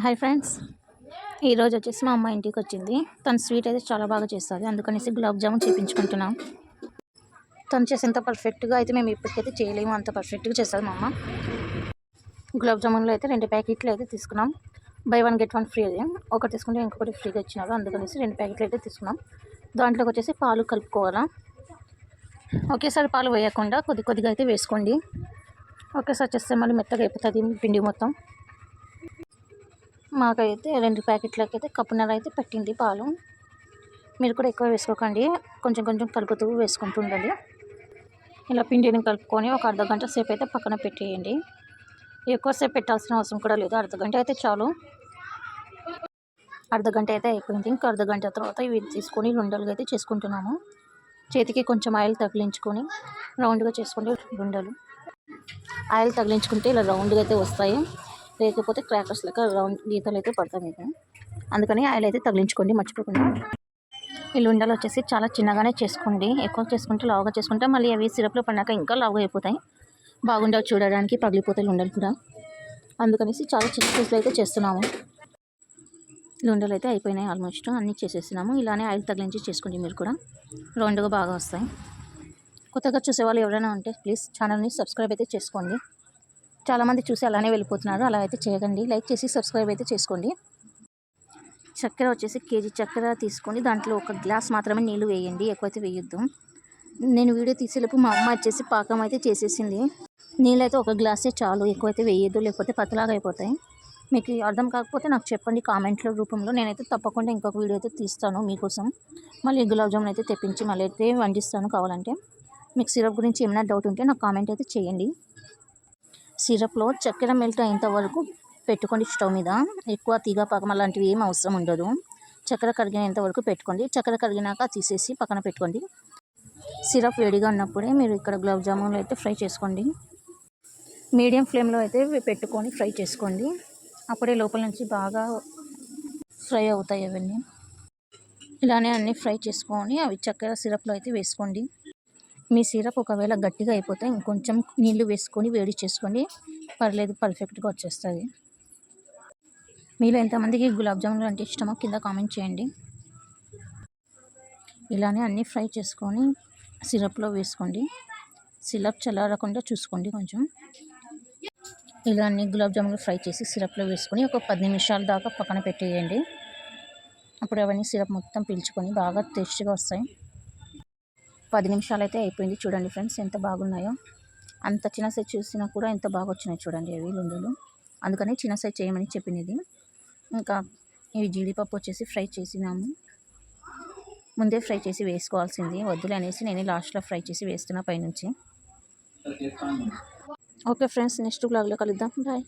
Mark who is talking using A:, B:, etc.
A: Hi friends, ఈరోజు వచ్చేసి మా అమ్మ ఇంటికి వచ్చింది. తను స్వీట్ అయితే చాలా బాగా చేస్తుంది. అందుకనేసి గులాబ్ జామున్ చేయించుకుంటున్నాం. తను చేసేంత పర్ఫెక్ట్గా అయితే మేము ఇప్పటికైతే చేయలేము, అంత పర్ఫెక్ట్గా చేస్తుంది మా అమ్మ. గులాబ్ జామున్లో అయితే 2 ప్యాకెట్లు అయితే తీసుకున్నాం. By 1 get 1 free. అది ఒకటి తీసుకుంటే ఇంకొకటి ఫ్రీగా ఇచ్చినారు. అందుకనేసి 2 ప్యాకెట్లు అయితే తీసుకున్నాం. దాంట్లోకి వచ్చేసి పాలు కలుపుకోవాలా. ఒకేసారి పాలు వేయకుండా కొద్ది కొద్దిగా అయితే వేసుకోండి. ఒకేసారి చేస్తే మళ్ళీ మెత్తగా అయిపోతుంది పిండి మొత్తం. మాకైతే 2 ప్యాకెట్లకి అయితే కప్పున్నర అయితే పట్టింది పాలు. మీరు కూడా ఎక్కువ వేసుకోకండి, కొంచెం కొంచెం కలుపుతూ వేసుకుంటూ ఉండండి. ఇలా పిండిని కలుపుకొని ఒక అర్ధగంట సేపు అయితే పక్కన పెట్టేయండి. ఎక్కువసేపు పెట్టాల్సిన అవసరం కూడా లేదు, అర్ధగంట అయితే చాలు. అర్ధగంట అయితే అయిపోయింది. ఇంకా అర్ధగంట తర్వాత ఇవి తీసుకొని ఉండలుగా అయితే చేసుకుంటున్నాము. చేతికి కొంచెం ఆయిల్ తగిలించుకొని రౌండ్గా చేసుకోండి. ఉండలు ఆయిల్ తగిలించుకుంటే ఇలా రౌండ్గా అయితే వస్తాయి, లేకపోతే క్రాకర్స్ లెక్క రౌండ్ గీతలు అయితే పడతాయి మీకు. అందుకని ఆయిల్ అయితే తగిలించుకోండి మర్చిపోకుండా. ఈ ఉండలు వచ్చేసి చాలా చిన్నగానే చేసుకోండి. ఎక్కువ చేసుకుంటే లావుగా చేసుకుంటే మళ్ళీ అవి సిరప్లో పడినాక ఇంకా లావుగా అయిపోతాయి. బాగుండవు చూడడానికి, పగిలిపోతాయి ఉండలు కూడా. అందుకనేసి చాలా చిన్న సైజులో అయితే చేస్తున్నాము. ఉండలు అయితే అయిపోయినాయి, ఆల్మోస్ట్ అన్నీ చేసేసినాము. ఇలానే ఆయిల్ తగిలించి చేసుకోండి, మీరు కూడా రౌండ్గా బాగా వస్తాయి. కొత్తగా చూసేవాళ్ళు ఎవరైనా ఉంటే ప్లీజ్ ఛానల్ని సబ్స్క్రైబ్ అయితే చేసుకోండి. చాలామంది చూసి అలానే వెళ్ళిపోతున్నారు, అలా అయితే చేయకండి. లైక్ చేసి సబ్స్క్రైబ్ అయితే చేసుకోండి. చక్కెర వచ్చేసి కేజీ చక్కెర తీసుకొని దాంట్లో 1 గ్లాస్ మాత్రమే నీళ్ళు వేయండి, ఎక్కువైతే వేయొద్దు. నేను వీడియో తీసేలోపు మా అమ్మ వచ్చేసి పాకం అయితే చేసేసింది. నీళ్ళు అయితే 1 గ్లాసే చాలు, ఎక్కువైతే వేయద్దు, లేకపోతే పతలాగా అయిపోతాయి. మీకు అర్థం కాకపోతే నాకు చెప్పండి కామెంట్ల రూపంలో, నేనైతే తప్పకుండా ఇంకొక వీడియో అయితే తీస్తాను మీకోసం. మళ్ళీ గులాబ్ జామున్ అయితే తెప్పించి మళ్ళీ అయితే వండిస్తాను కావాలంటే. మీకు సిరప్ గురించి ఏమైనా డౌట్ ఉంటే నాకు కామెంట్ అయితే చేయండి. సిరప్లో చక్కెర మెల్ట్ అయ్యేంత వరకు పెట్టుకోండి స్టవ్ మీద. ఎక్కువ తీగ పాకం అలాంటివి ఏం అవసరం ఉండదు. చక్కెర కరిగినంత వరకు పెట్టుకోండి. చక్కెర కరిగినాక తీసేసి పక్కన పెట్టుకోండి. సిరప్ వేడిగా ఉన్నప్పుడే మీరు ఇక్కడ గులాబ్ జామున్లు అయితే ఫ్రై చేసుకోండి. మీడియం ఫ్లేమ్లో అయితే పెట్టుకొని ఫ్రై చేసుకోండి. అప్పుడే లోపల నుంచి బాగా ఫ్రై అవుతాయి అవన్నీ. ఇలానే అన్నీ ఫ్రై చేసుకొని అవి చక్కెర సిరప్లో అయితే వేసుకోండి. మీ సిరప్ ఒకవేళ గట్టిగా అయిపోతే ఇంకొంచెం నీళ్లు వేసుకొని వేడి చేసుకోండి, పర్లేదు, పర్ఫెక్ట్గా వచ్చేస్తుంది. మీలో ఎంతమందికి గులాబ్ జామున్లు అంటే ఇష్టమో కింద కామెంట్ చేయండి. ఇలానే అన్నీ ఫ్రై చేసుకొని సిరప్లో వేసుకోండి. సిరప్ చల్లారకుండా చూసుకోండి కొంచెం. ఇలా అన్ని గులాబ్ జామున్లు ఫ్రై చేసి సిరప్లో వేసుకొని ఒక 10 నిమిషాల దాకా పక్కన పెట్టేయండి. అప్పుడు అవన్నీ సిరప్ మొత్తం పీల్చుకొని బాగా టేస్ట్గా వస్తాయి. 10 నిమిషాలు అయితే అయిపోయింది. చూడండి ఫ్రెండ్స్ ఎంత బాగున్నాయో. అంత చిన్న సైజ్ చూసినా కూడా ఎంత బాగా వచ్చినాయి చూడండి అవి ఉండలు. అందుకని చిన్న సైజ్ చేయమని చెప్పినది. ఇంకా ఇవి జీడిపప్పు వచ్చేసి ఫ్రై చేసినాము. ముందే ఫ్రై చేసి వేసుకోవాల్సింది, వద్దులే అనేసి నేను లాస్ట్లో ఫ్రై చేసి వేస్తున్నా పైనుంచి. ఓకే ఫ్రెండ్స్, నెక్స్ట్ వ్లాగ్లో కలుద్దాం. బాయ్.